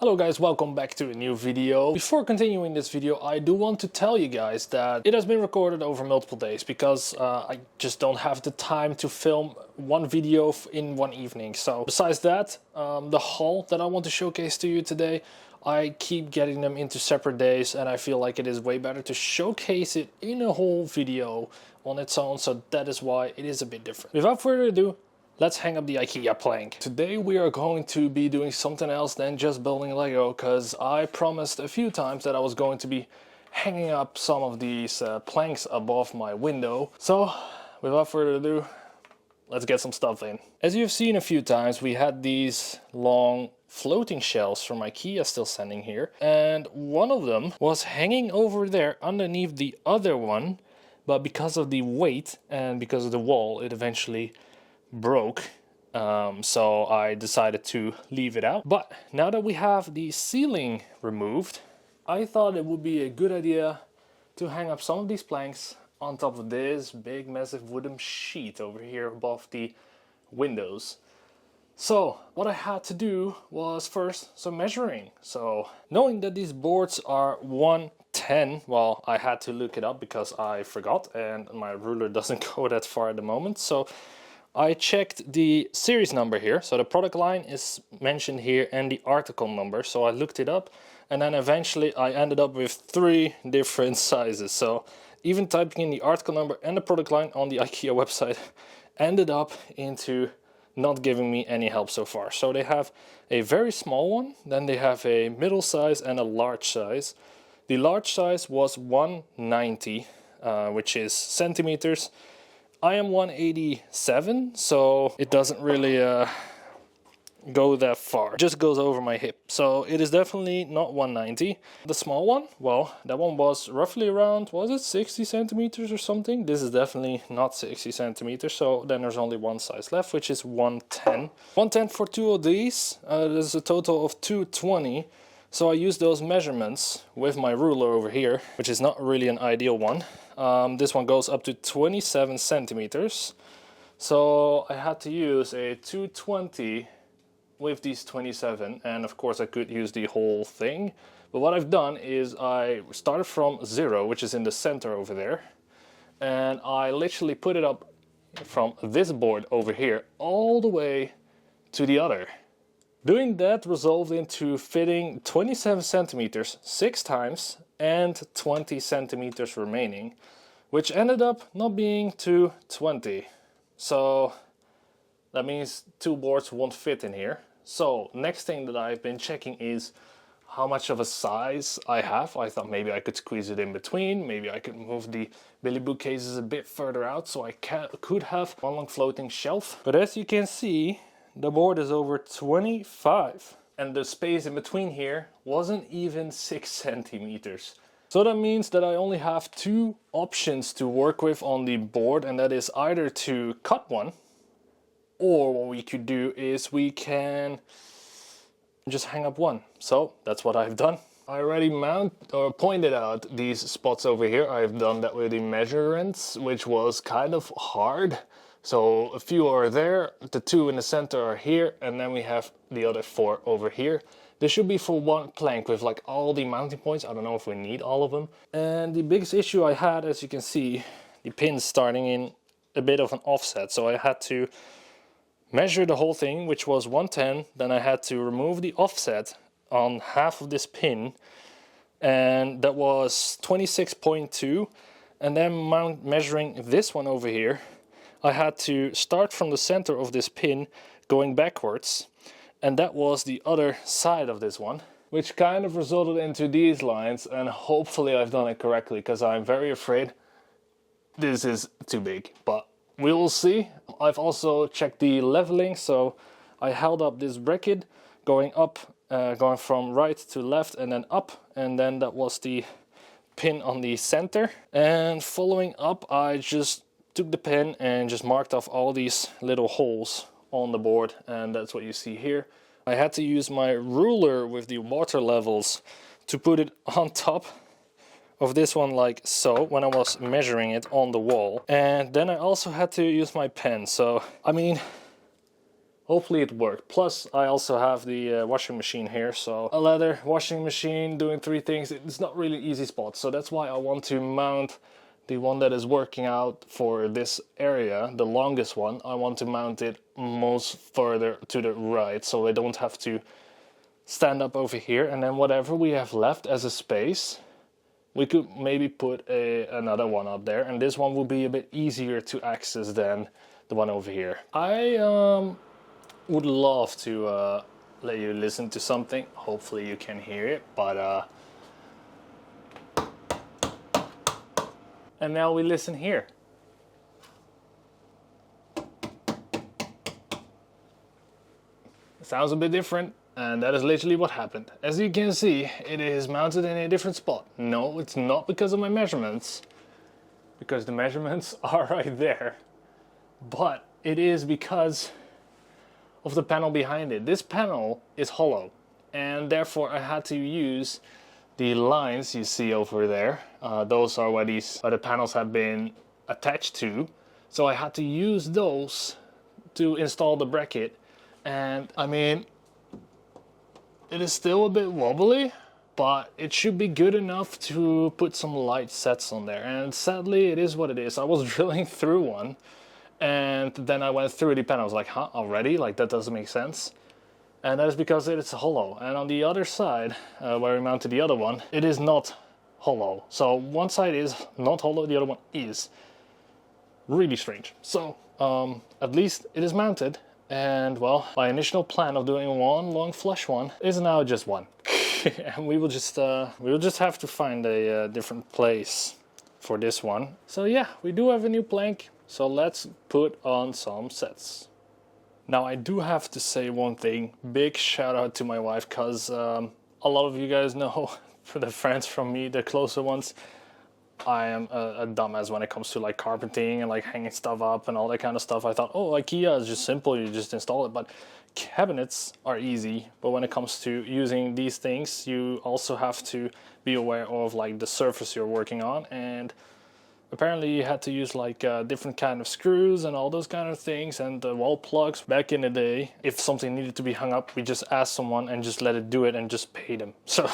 Hello guys, welcome back to a new video. Before continuing this video, I do want to tell you guys that it has been recorded over multiple days because I just don't have the time to film one video in one evening. So besides that, the haul that I want to showcase to you today, I keep getting them into separate days and I feel like it is way better to showcase it in a whole video on its own. So that is why it is a bit different. Without further ado, let's hang up the Ikea plank. Today we are going to be doing something else than just building Lego, because I promised a few times that I was going to be hanging up some of these planks above my window. So without further ado, let's get some stuff in. As you've seen a few times, we had these long floating shelves from Ikea still standing here, and one of them was hanging over there underneath the other one, but because of the weight and because of the wall, it eventually broke, so I decided to leave it out. But now that we have the ceiling removed, I thought it would be a good idea to hang up some of these planks on top of this big massive wooden sheet over here above the windows. So what I had to do was first some measuring. So knowing that these boards are 110, well, I had to look it up because I forgot and my ruler doesn't go that far at the moment. So I checked the series number here, so the product line is mentioned here and the article number, so I looked it up and then eventually I ended up with 3 different sizes. So even typing in the article number and the product line on the IKEA website ended up into not giving me any help so far. So they have a very small one, then they have a middle size and a large size. The large size was 190, which is centimeters. I am 187, so it doesn't really go that far. It just goes over my hip. So it is definitely not 190. The small one, well, that one was roughly around, was it 60 centimeters or something? This is definitely not 60 centimeters, so then there's only one size left, which is 110. 110 for 2 of these, there's a total of 220. So I used those measurements with my ruler over here, which is not really an ideal one. This one goes up to 27 centimeters. So I had to use a 220 with these 27, and of course I could use the whole thing. But what I've done is I started from 0, which is in the center over there, and I literally put it up from this board over here all the way to the other. Doing that resulted into fitting 27 centimeters 6 times and 20 centimeters remaining, which ended up not being 220. So that means 2 boards won't fit in here. So next thing that I've been checking is how much of a size I have. I thought maybe I could squeeze it in between, maybe I could move the Billy bookcases a bit further out so I could have one long floating shelf. But as you can see, the board is over 25 and the space in between here wasn't even 6 centimeters. So that means that I only have 2 options to work with on the board, and that is either to cut one, or what we could do is we can just hang up one. So that's what I've done. I already pointed out these spots over here. I've done that with the measurements, which was kind of hard. So a few are there, the 2 in the center are here, and then we have the other 4 over here. This should be for one plank with like all the mounting points. I don't know if we need all of them. And the biggest issue I had, as you can see, the pins starting in a bit of an offset. So I had to measure the whole thing, which was 110. Then I had to remove the offset on half of this pin, and that was 26.2. And then measuring this one over here, I had to start from the center of this pin going backwards, and that was the other side of this one, which kind of resulted into these lines, and hopefully I've done it correctly because I'm very afraid this is too big, but we will see. I've also checked the leveling, so I held up this bracket going up, going from right to left and then up, and then that was the pin on the center. And following up, I just took the pen and just marked off all these little holes on the board, and that's what you see here. I had to use my ruler with the water levels to put it on top of this one like so when I was measuring it on the wall, and then I also had to use my pen. So I mean, hopefully it worked. Plus I also have the washing machine here, so a leather washing machine doing 3 things, it's not really easy spot. So that's why I want to mount the one that is working out for this area, the longest one. I want to mount it most further to the right, so I don't have to stand up over here. And then whatever we have left as a space, we could maybe put another one up there, and this one will be a bit easier to access than the one over here. I would love to let you listen to something. Hopefully you can hear it, but and now we listen here. It sounds a bit different, and that is literally what happened. As you can see, it is mounted in a different spot. No, it's not because of my measurements, because the measurements are right there, but it is because of the panel behind it. This panel is hollow, and therefore I had to use the lines you see over there. Those are where the panels have been attached to. So I had to use those to install the bracket. And I mean, it is still a bit wobbly, but it should be good enough to put some light sets on there. And sadly, it is what it is. I was drilling through one, and then I went through the panel. I was like, huh, already? Like, that doesn't make sense. And that is because it's hollow. And on the other side, where we mounted the other one, it is not hollow. So one side is not hollow, the other one is. Really strange. So at least it is mounted. And well, my initial plan of doing one long flush one is now just one. And we will just have to find a different place for this one. So yeah, we do have a new plank. So let's put on some sets. Now I do have to say one thing, big shout out to my wife, because a lot of you guys know, for the friends from me, the closer ones, I am a dumbass when it comes to like carpeting and like hanging stuff up and all that kind of stuff. I thought, oh, Ikea is just simple, you just install it, but cabinets are easy. But when it comes to using these things, you also have to be aware of like the surface you're working on, and apparently you had to use like different kind of screws and all those kind of things, and wall plugs. Back in the day, if something needed to be hung up, we just asked someone and just let it do it and just pay them. So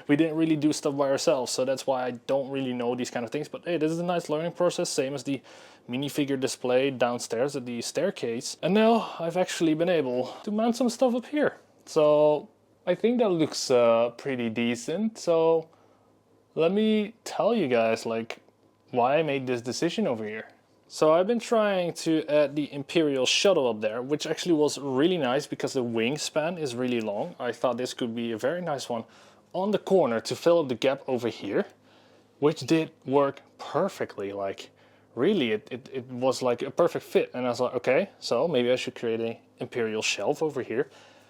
we didn't really do stuff by ourselves, so that's why I don't really know these kind of things. But hey, this is a nice learning process, same as the minifigure display downstairs at the staircase. And now I've actually been able to mount some stuff up here. So I think that looks pretty decent. So let me tell you guys like why I made this decision over here. So I've been trying to add the Imperial shuttle up there, which actually was really nice because the wingspan is really long. I thought this could be a very nice one on the corner to fill up the gap over here, which did work perfectly. Like really, it was like a perfect fit. And I was like, okay, so maybe I should create an Imperial shelf over here,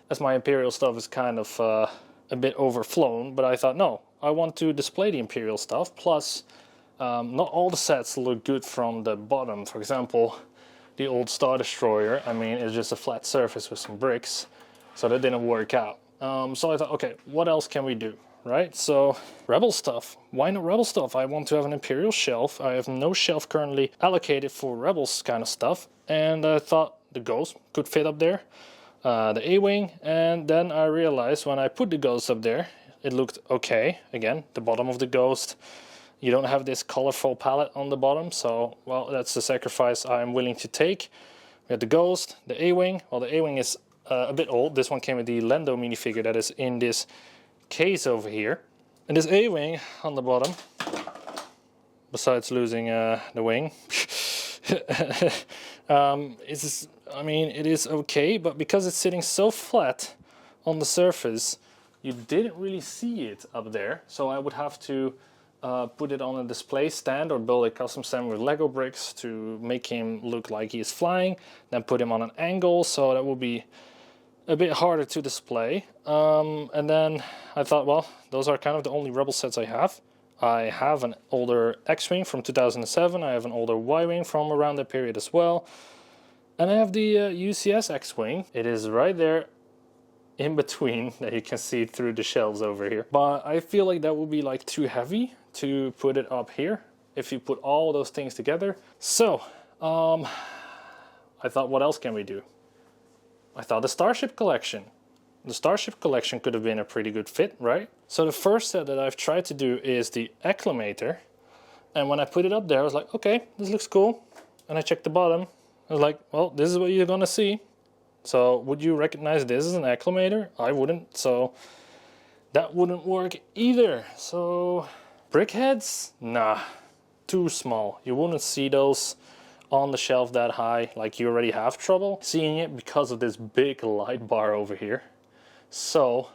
as my Imperial stuff is kind of a bit overflown. But I thought, no, I want to display the Imperial stuff, plus not all the sets look good from the bottom. For example, the old Star Destroyer, I mean, it's just a flat surface with some bricks, so that didn't work out. So I thought, okay, what else can we do, right? So, Rebel stuff. Why not Rebel stuff? I want to have an Imperial shelf. I have no shelf currently allocated for Rebels kind of stuff, and I thought the Ghost could fit up there, the A-Wing, and then I realized when I put the Ghost up there, it looked okay. Again, the bottom of the Ghost. You don't have this colorful palette on the bottom, so, well, that's the sacrifice I'm willing to take. We have the Ghost, the A-Wing. Well, the A-Wing is a bit old. This one came with the Lando minifigure that is in this case over here. And this A-Wing on the bottom, besides losing the wing, it is okay, but because it's sitting so flat on the surface, you didn't really see it up there. So I would have to put it on a display stand or build a custom stand with Lego bricks to make him look like he is flying, then put him on an angle, so that will be a bit harder to display. And then I thought, well, those are kind of the only Rebel sets I have. I have an older X-Wing from 2007, I have an older Y-Wing from around that period as well, and I have the UCS X-Wing. It is right there in between, that you can see through the shelves over here. But I feel like that would be like too heavy to put it up here if you put all those things together. So I thought, what else can we do? I thought the Starship Collection. The Starship Collection could have been a pretty good fit, right? So the first set that I've tried to do is the Acclimator. And when I put it up there, I was like, okay, this looks cool. And I checked the bottom. I was like, well, this is what you're gonna see. So would you recognize this as an Acclimator? I wouldn't, so that wouldn't work either. So brick heads? Nah, too small. You wouldn't see those on the shelf that high. Like, you already have trouble seeing it because of this big light bar over here. So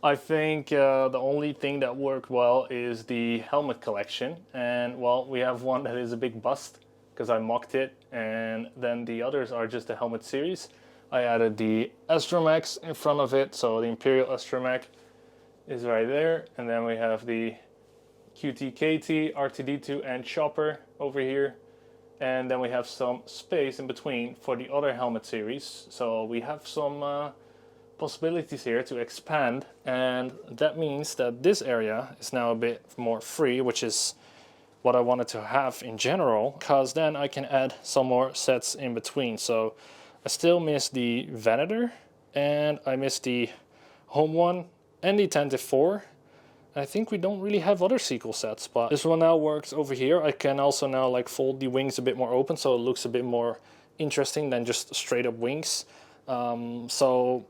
I think the only thing that worked well is the helmet collection. And well, we have one that is a big bust because I mocked it, and then the others are just the helmet series. I added the Astromechs in front of it, so the Imperial Astromech is right there, and then we have the QT, KT, R2D2 and Chopper over here, and then we have some space in between for the other helmet series. So we have some possibilities here to expand, and that means that this area is now a bit more free, which is what I wanted to have in general, because then I can add some more sets in between. So I still miss the Venator, and I miss the Home one and the Attentive 4. I think we don't really have other sequel sets, but this one now works over here. I can also now like fold the wings a bit more open, so it looks a bit more interesting than just straight up wings. So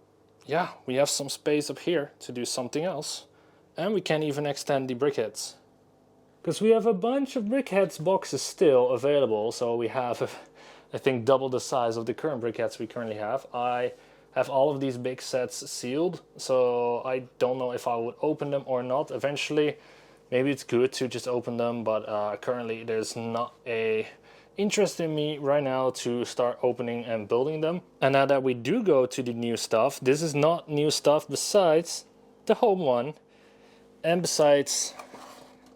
yeah, we have some space up here to do something else, and we can even extend the brickheads, because we have a bunch of brickheads boxes still available. So we have, I think, double the size of the current brickheads we currently have. I have all of these big sets sealed, so I don't know if I would open them or not. Eventually, maybe it's good to just open them, but currently there's not a interest in me right now to start opening and building them. And now that we do go to the new stuff, this is not new stuff besides the home one and besides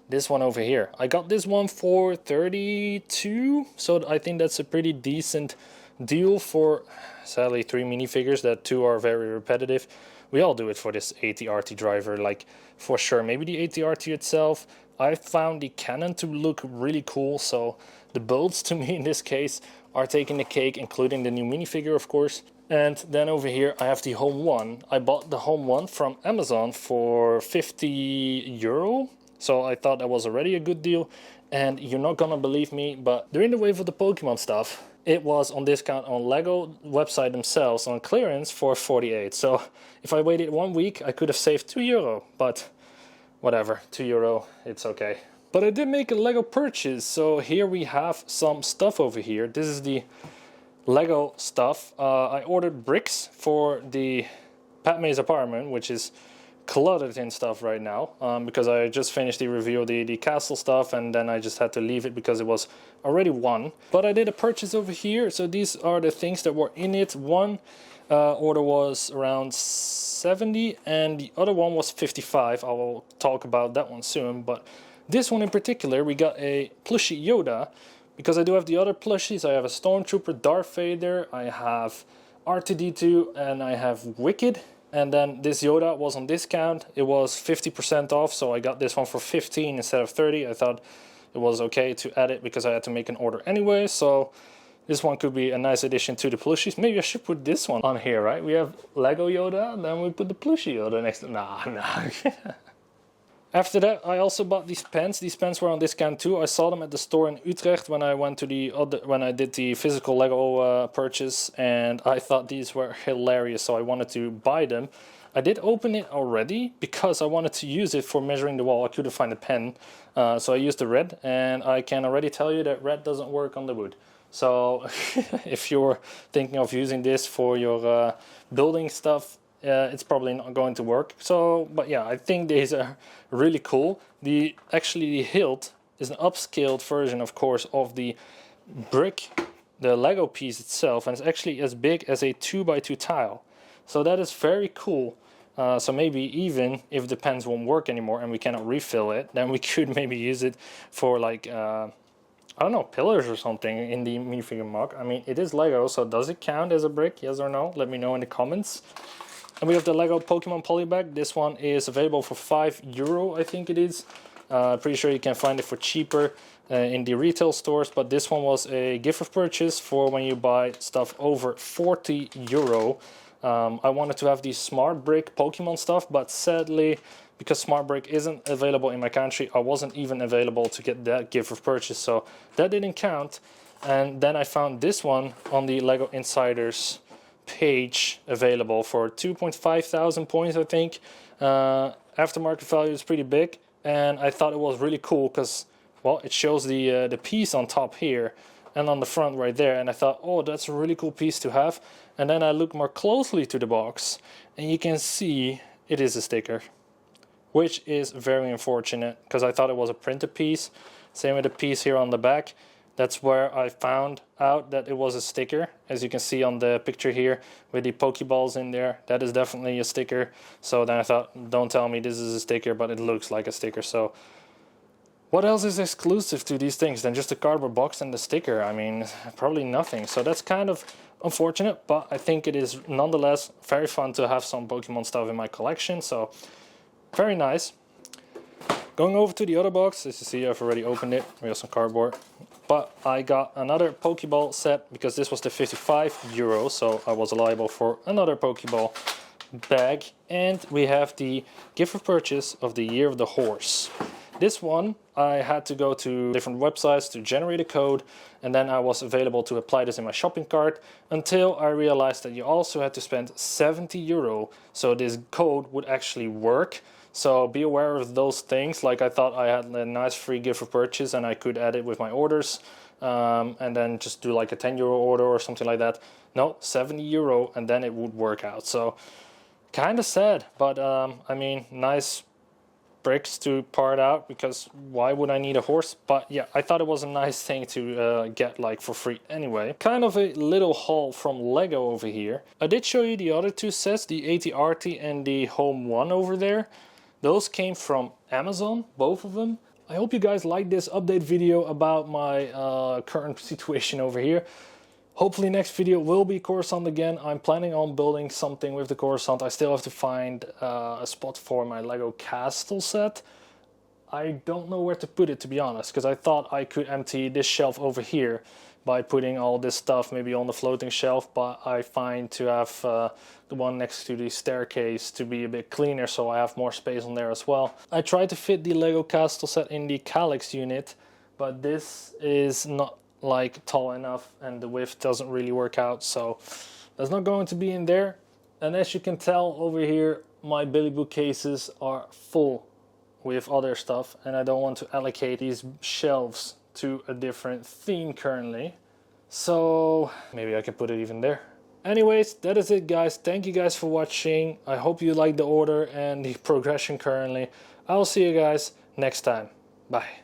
this one over here. I got this one for 32, so I think that's a pretty decent deal for, sadly, 3 minifigures. That 2 are very repetitive. We all do it for this ATRT driver, like, for sure. Maybe the ATRT itself. I found the cannon to look really cool, so the builds to me in this case are taking the cake, including the new minifigure, of course. And then over here I have the Home one. I bought the Home one from Amazon for 50 euro. So I thought that was already a good deal. And you're not gonna believe me, but during the wave of the Pokemon stuff, it was on discount on Lego website themselves on clearance for 48. So if I waited 1 week, I could have saved 2 euro, but whatever, 2 euro, it's okay. But I did make a Lego purchase, so here we have some stuff over here. This is the Lego stuff. I ordered bricks for the Padme's apartment, which is cluttered in stuff right now, because I just finished the review of the castle stuff, and then I just had to leave it because it was already won. But I did a purchase over here, so these are the things that were in it. One order was around 70 and the other one was 55. I will talk about that one soon, but this one in particular, we got a plushie Yoda, because I do have the other plushies. I have a Stormtrooper, Darth Vader, I have R2D2, and I have Wicked. And then this Yoda was on discount. It was 50% off, so I got this one for 15 instead of 30. I thought it was okay to add it because I had to make an order anyway. So this one could be a nice addition to the plushies. Maybe I should put this one on here, right? We have Lego Yoda, and then we put the plushie Yoda next to... Nah. After that, I also bought these pens. These pens were on discount too. I saw them at the store in Utrecht when I went to when I did the physical Lego purchase, and I thought these were hilarious, so I wanted to buy them. I did open it already because I wanted to use it for measuring the wall. I couldn't find a pen, so I used the red, and I can already tell you that red doesn't work on the wood. So if you're thinking of using this for your building stuff, it's probably not going to work. So, but yeah, I think these are really cool. Actually the hilt is an upscaled version, of course, of the brick, the Lego piece itself, and it's actually as big as a 2x2 tile. So that is very cool. So maybe even if the pens won't work anymore and we cannot refill it, then we could maybe use it for like I don't know, pillars or something in the minifigure mock. I mean, it is Lego, so does it count as a brick? Yes or no? Let me know in the comments. And we have the Lego Pokemon Polybag. This one is available for 5 euro, I think it is. Pretty sure you can find it for cheaper in the retail stores, but this one was a gift of purchase for when you buy stuff over 40 euro. I wanted to have the Smart Brick Pokemon stuff, but sadly, because Smart Brick isn't available in my country, I wasn't even available to get that gift of purchase, so that didn't count. And then I found this one on the LEGO Insiders page available for 2,500 points, I think. Aftermarket value is pretty big, and I thought it was really cool because, well, it shows the piece on top here and on the front right there, and I thought, oh, that's a really cool piece to have. And then I looked more closely to the box, and you can see it is a sticker, which is very unfortunate because I thought it was a printed piece. Same with the piece here on the back. That's where I found out that it was a sticker. As you can see on the picture here with the Pokeballs in there, that is definitely a sticker. So then I thought, don't tell me this is a sticker, but it looks like a sticker. So what else is exclusive to these things than just a cardboard box and the sticker? I mean, probably nothing. So that's kind of unfortunate, but I think it is nonetheless very fun to have some Pokemon stuff in my collection. So very nice. Going over to the other box, as you see, I've already opened it. We have some cardboard. But I got another Pokeball set because this was the 55 euro, so I was liable for another Pokeball bag. And we have the gift of purchase of the Year of the Horse. This one, I had to go to different websites to generate a code, and then I was available to apply this in my shopping cart until I realized that you also had to spend 70 euro, so this code would actually work. So be aware of those things. Like, I thought I had a nice free gift of purchase and I could add it with my orders, and then just do like a 10 euro order or something like that. No, 70 euro, and then it would work out. So kind of sad, but I mean, nice bricks to part out, because why would I need a horse? But yeah, I thought it was a nice thing to get like for free anyway. Kind of a little haul from Lego over here. I did show you the other two sets, the AT-RT and the Home 1 over there. Those came from Amazon, both of them. I hope you guys liked this update video about my current situation over here. Hopefully next video will be Coruscant again. I'm planning on building something with the Coruscant. I still have to find a spot for my Lego Castle set. I don't know where to put it, to be honest, because I thought I could empty this shelf over here by putting all this stuff maybe on the floating shelf, but I find to have the one next to the staircase to be a bit cleaner, so I have more space on there as well. I tried to fit the Lego Castle set in the Calyx unit, but this is not like tall enough and the width doesn't really work out, so that's not going to be in there. And as you can tell over here, my Billy bookcases are full with other stuff, and I don't want to allocate these shelves to a different theme currently, so maybe I can put it even there. Anyways, that is it, guys. Thank you guys for watching. I hope you like the order and the progression currently. I'll see you guys next time. Bye.